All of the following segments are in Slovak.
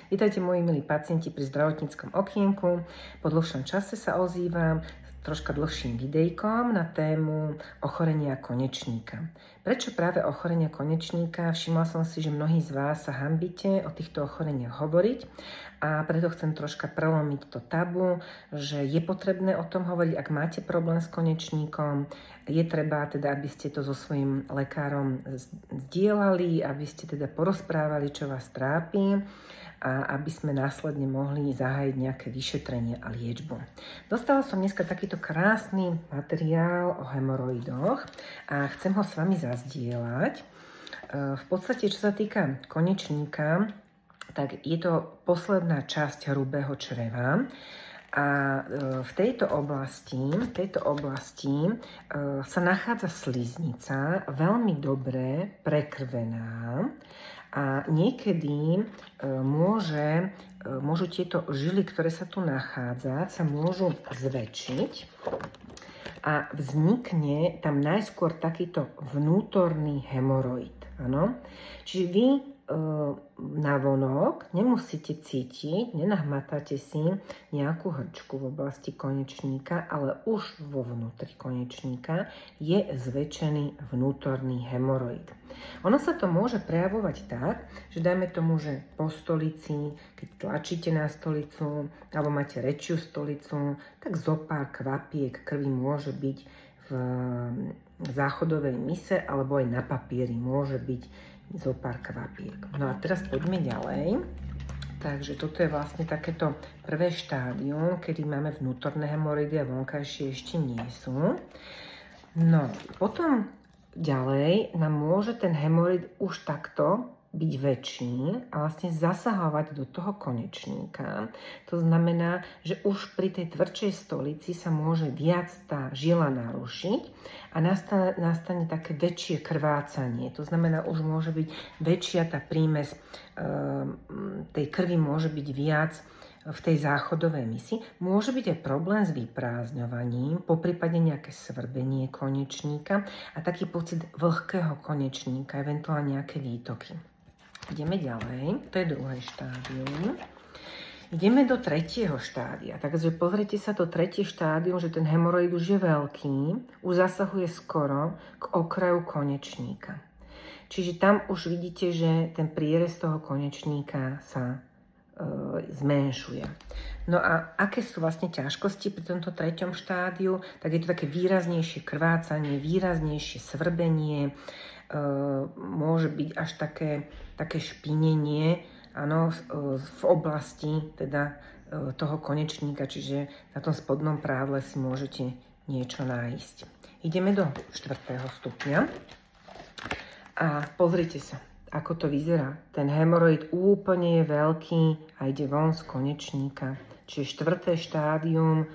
Vítajte moji milí pacienti pri zdravotníckom okienku. Po dlhšom čase sa ozývam s troška dlhším videjkom na tému ochorenia konečníka. Prečo práve ochorenia konečníka? Všimla som si, že mnohí z vás sa hanbíte o týchto ochoreniach hovoriť a preto chcem troška prelomiť to tabu, že je potrebné o tom hovoriť, ak máte problém s konečníkom. Je treba teda, aby ste to so svojím lekárom zdieľali, aby ste teda porozprávali, čo vás trápi a aby sme následne mohli zahájiť nejaké vyšetrenie a liečbu. Dostala som dneska takýto krásny materiál o hemoroidoch a chcem ho s vami zazdieľať. V podstate, čo sa týka konečníka, tak je to posledná časť hrubého čreva. A v tejto oblasti sa nachádza sliznica, veľmi dobre prekrvená a niekedy môžu tieto žily, ktoré sa tu nachádza, sa môžu zväčšiť a vznikne tam najskôr takýto vnútorný hemoroid. Áno? Čiže vy navonok nemusíte cítiť, nenahmatáte si nejakú hrčku v oblasti konečníka, ale už vo vnútri konečníka je zväčšený vnútorný hemoroid. Ono sa to môže prejavovať tak, že dajme tomu, že po stolici, keď tlačíte na stolicu alebo máte väčšiu stolicu, tak zopár kvapiek krvi môže byť v záchodovej mise alebo aj na papieri môže byť zo pár kvapiek. No a teraz poďme ďalej. Takže toto je vlastne takéto prvé štádium, kedy máme vnútorné hemoroidy a vonkajšie ešte nie sú. No, potom ďalej nám môže ten hemoroid už takto byť väčší a vlastne zasahovať do toho konečníka. To znamená, že už pri tej tvrdšej stolici sa môže viac tá žila narušiť a nastane také väčšie krvácanie. To znamená, už môže byť väčšia tá prímes tej krvi môže byť viac v tej záchodovej misi. Môže byť aj problém s vyprázdňovaním, poprípade nejaké svrbenie konečníka a taký pocit vlhkého konečníka, eventuálne nejaké výtoky. Ideme ďalej, to je druhé štádium. Ideme do tretieho štádia. Takže pozrite sa, to tretie štádium, že ten hemoroid už je veľký, už zasahuje skoro k okraju konečníka. Čiže tam už vidíte, že ten prierez toho konečníka sa zmenšuje. No a aké sú vlastne ťažkosti pri tomto treťom štádiu? Tak je to také výraznejšie krvácanie, výraznejšie svrbenie, môže byť až také špinenie, áno, v oblasti teda toho konečníka, čiže na tom spodnom prádle si môžete niečo nájsť. Ideme do 4. stupňa a pozrite sa, ako to vyzerá. Ten hemoroid úplne je veľký a ide von z konečníka. Čiže 4. štádium,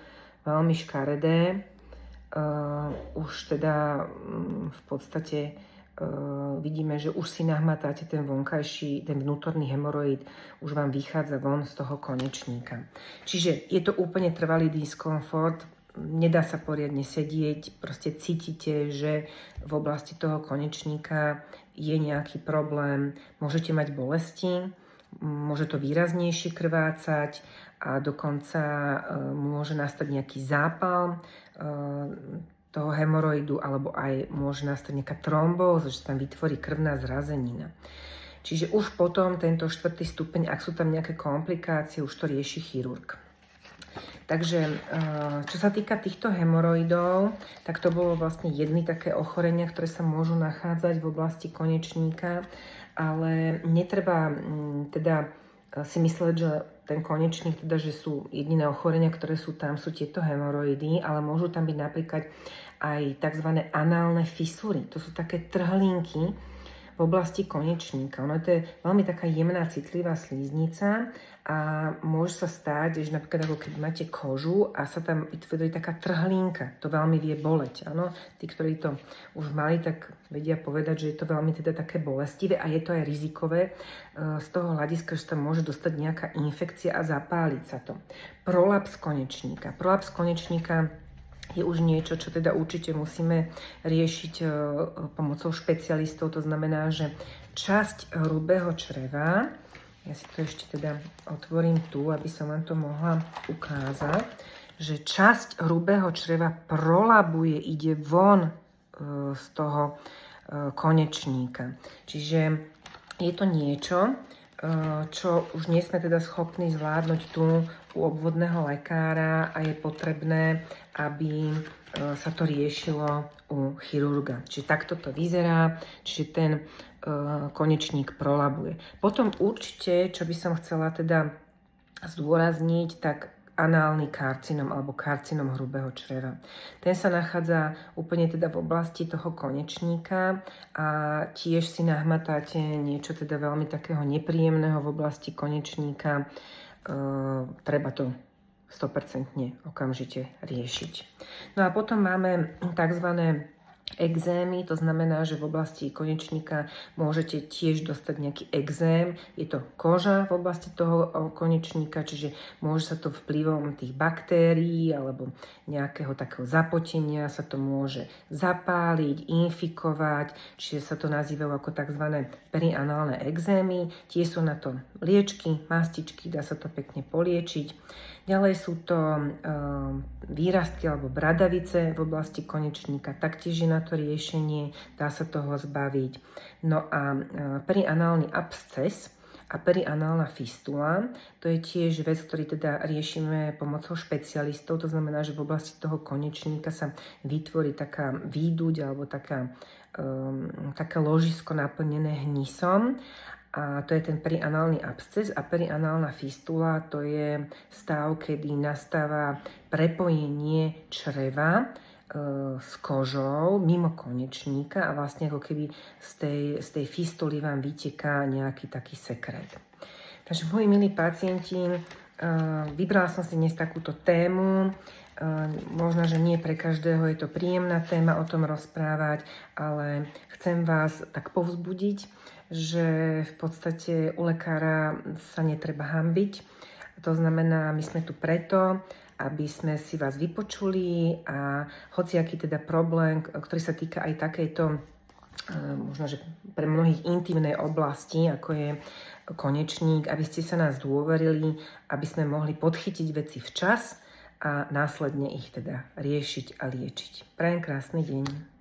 veľmi škaredé. Už teda v podstate vidíme, že už si nahmatáte ten vonkajší, ten vnútorný hemoroid, už vám vychádza von z toho konečníka. Čiže je to úplne trvalý diskomfort, nedá sa poriadne sedieť, proste cítite, že v oblasti toho konečníka je nejaký problém, môžete mať bolesti, môže to výraznejšie krvácať a dokonca môže nastať nejaký zápal toho hemoroidu, alebo aj môže nastať nejaká trombóza, že sa tam vytvorí krvná zrazenina. Čiže už potom tento 4. stupeň, ak sú tam nejaké komplikácie, už to rieši chirurg. Takže čo sa týka týchto hemoroidov, tak to bolo vlastne jedny také ochorenia, ktoré sa môžu nachádzať v oblasti konečníka, ale netreba teda si mysleť, že ten konečník, teda, že sú jediné ochorenia, ktoré sú tam, sú tieto hemoroidy, ale môžu tam byť napríklad aj tzv. Análne fisúry. To sú také trhlinky v oblasti konečníka. Ono to je veľmi taká jemná, citlivá sliznica a môže sa stať, že napríklad ako keď máte kožu a sa tam vytvorí taká trhlinka. To veľmi vie boleť. Áno? Tí, ktorí to už mali, tak vedia povedať, že je to veľmi teda také bolestivé a je to aj rizikové z toho hľadiska, že sa môže dostať nejaká infekcia a zapáliť sa to. Prolaps konečníka. Prolaps konečníka je už niečo, čo teda určite musíme riešiť pomocou špecialistov. To znamená, že časť hrubého čreva Ja si to ešte teda otvorím tu, aby som vám to mohla ukázať, že časť hrubého čreva prolabuje, ide von z toho konečníka. Čiže je to niečo, čo už nie sme teda schopní zvládnuť tu u obvodného lekára a je potrebné, aby sa to riešilo u chirurga. Čiže takto to vyzerá, čiže ten konečník prolabuje. Potom určite, čo by som chcela teda zdôrazniť, tak análny karcinom alebo karcinom hrubého čreva. Ten sa nachádza úplne teda v oblasti toho konečníka a tiež si nahmatáte niečo teda veľmi takého nepríjemného v oblasti konečníka. Treba to 100% okamžite riešiť. No a potom máme tzv. Exémy, to znamená, že v oblasti konečníka môžete tiež dostať nejaký exém. Je to koža v oblasti toho konečníka, čiže môže sa to vplyvom tých baktérií alebo nejakého takého zapotenia sa to môže zapáliť, infikovať, čiže sa to nazývajú ako tzv. Perianálne exémy. Tie sú na to liečky, mastičky, dá sa to pekne poliečiť. Ďalej sú to výrastky alebo bradavice v oblasti konečníka, taktiež je na to riešenie, dá sa toho zbaviť. No a perianálny absces a perianálna fistula, to je tiež vec, ktorý teda riešime pomocou špecialistov, to znamená, že v oblasti toho konečníka sa vytvorí taká výduť alebo také ložisko naplnené hnisom. A to je ten perianálny absces a perianálna fistula, to je stav, kedy nastáva prepojenie čreva s kožou mimo konečníka a vlastne ako keby z tej fistuly vám vyteká nejaký taký sekret. Takže moji milí pacienti, vybrala som si dnes takúto tému. Možno, že nie pre každého je to príjemná téma o tom rozprávať, ale chcem vás tak povzbudiť, že v podstate u lekára sa netreba hanbiť. To znamená, my sme tu preto, aby sme si vás vypočuli a hociaký teda problém, ktorý sa týka aj takejto, možno, že pre mnohých intimnej oblasti, ako je konečník, aby ste sa nás dôverili, aby sme mohli podchytiť veci včas a následne ich teda riešiť a liečiť. Prajem krásny deň.